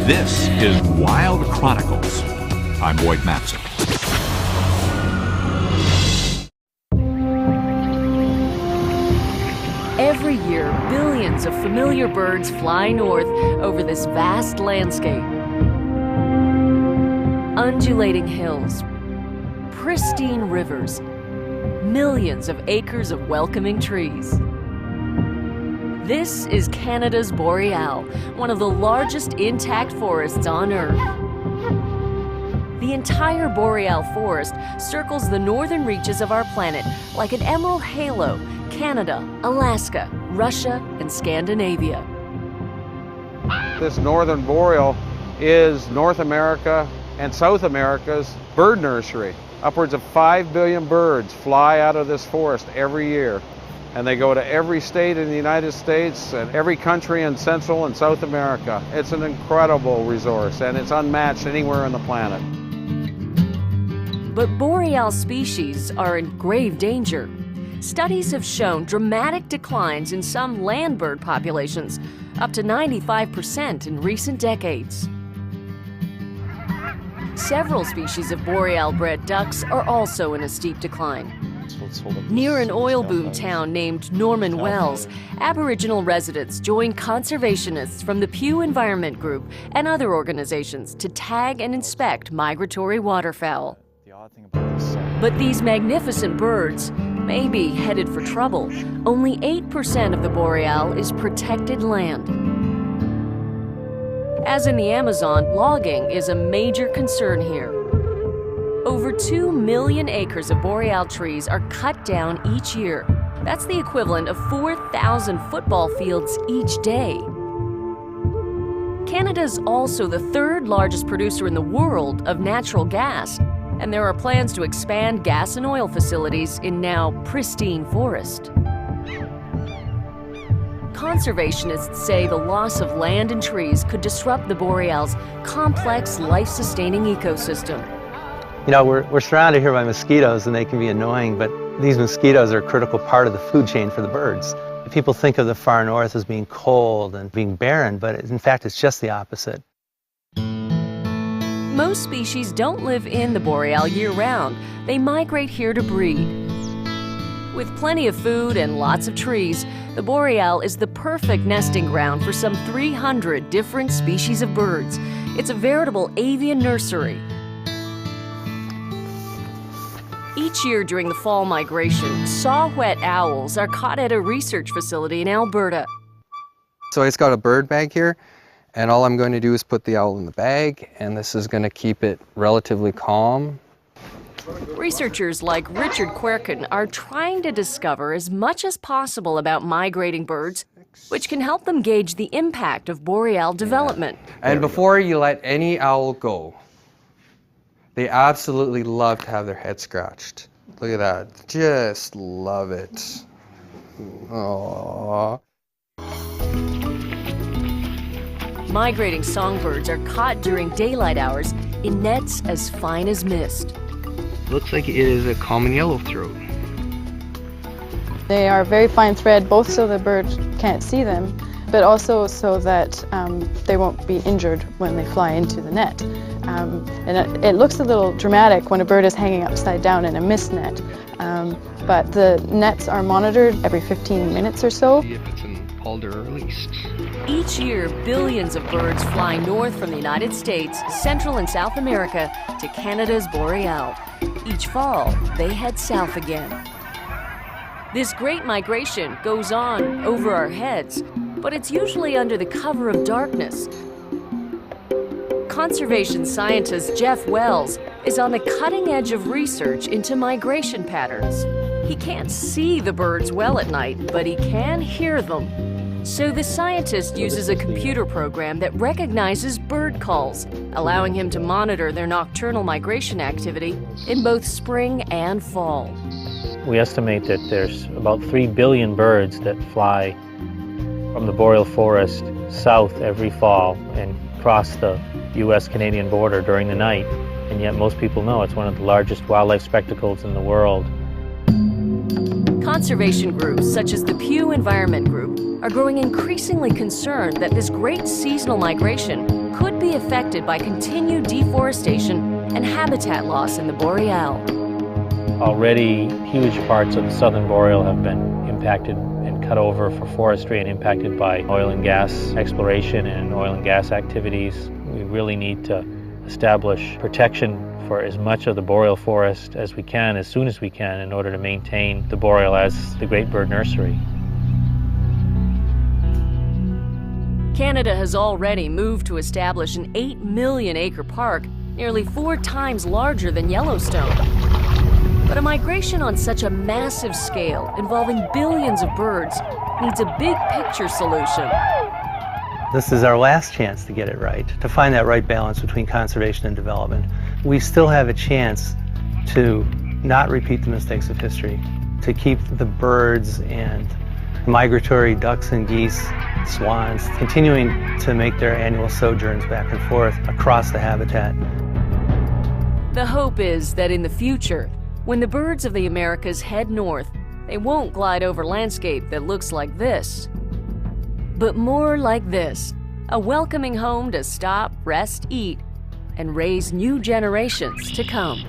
This is Wild Chronicles. I'm Boyd Matson. Every year, billions of familiar birds fly north over this vast landscape. Undulating hills, pristine rivers, millions of acres of welcoming trees. This is Canada's Boreal, one of the largest intact forests on Earth. The entire Boreal forest circles the northern reaches of our planet like an emerald halo: Canada, Alaska, Russia, and Scandinavia. This northern boreal is North America and South America's bird nursery. Upwards of 5 billion birds fly out of this forest every year, and they go to every state in the United States and every country in Central and South America. It's an incredible resource, and it's unmatched anywhere on the planet. But boreal species are in grave danger. Studies have shown dramatic declines in some land bird populations, up to 95% in recent decades. Several species of boreal-bred ducks are also in a steep decline. Near an oil boom town named Norman Wells, Aboriginal residents joined conservationists from the Pew Environment Group and other organizations to tag and inspect migratory waterfowl. But these magnificent birds may be headed for trouble. Only 8% of the boreal is protected land. As in the Amazon, logging is a major concern here. Over 2 million acres of boreal trees are cut down each year. That's the equivalent of 4,000 football fields each day. Canada is also the third largest producer in the world of natural gas, and there are plans to expand gas and oil facilities in now pristine forest. Conservationists say the loss of land and trees could disrupt the boreal's complex, life-sustaining ecosystem. You know, we're surrounded here by mosquitoes, and they can be annoying, but these mosquitoes are a critical part of the food chain for the birds. People think of the far north as being cold and being barren, but in fact it's just the opposite. Most species don't live in the boreal year-round. They migrate here to breed. With plenty of food and lots of trees, the boreal is the perfect nesting ground for some 300 different species of birds. It's a veritable avian nursery. Each year during the fall migration, saw-whet owls are caught at a research facility in Alberta. So it's got a bird bag here, and all I'm going to do is put the owl in the bag, and this is going to keep it relatively calm. Researchers like Richard Querkin are trying to discover as much as possible about migrating birds, which can help them gauge the impact of boreal development. And before you let any owl go, they absolutely love to have their head scratched. Look at that. Just love it. Aww. Migrating songbirds are caught during daylight hours in nets as fine as mist. Looks like it is a common yellowthroat. They are very fine thread, both so the bird can't see them, but also so that they won't be injured when they fly into the net. And it looks a little dramatic when a bird is hanging upside down in a mist net, but the nets are monitored every 15 minutes or so. See if it's an alder released. Each year, billions of birds fly north from the United States, Central and South America to Canada's Boreal. Each fall, they head south again. This great migration goes on over our heads, but it's usually under the cover of darkness. Conservation scientist Jeff Wells is on the cutting edge of research into migration patterns. He can't see the birds well at night, but he can hear them. So the scientist uses a computer program that recognizes bird calls, allowing him to monitor their nocturnal migration activity in both spring and fall. We estimate that there's about 3 billion birds that fly from the boreal forest south every fall and cross the U.S.-Canadian border during the night, and yet most people know it's one of the largest wildlife spectacles in the world. Conservation groups such as the Pew Environment Group are growing increasingly concerned that this great seasonal migration could be affected by continued deforestation and habitat loss in the Boreal. Already, huge parts of the southern boreal have been impacted and cut over for forestry and impacted by oil and gas exploration and oil and gas activities. We really need to establish protection for as much of the boreal forest as we can, as soon as we can, in order to maintain the boreal as the great bird nursery. Canada has already moved to establish an 8 million acre park, nearly 4 times larger than Yellowstone. But a migration on such a massive scale, involving billions of birds, needs a big picture solution. This is our last chance to get it right, to find that right balance between conservation and development. We still have a chance to not repeat the mistakes of history, to keep the birds and migratory ducks and geese, swans, continuing to make their annual sojourns back and forth across the habitat. The hope is that in the future, when the birds of the Americas head north, they won't glide over landscape that looks like this, but more like this, a welcoming home to stop, rest, eat, and raise new generations to come.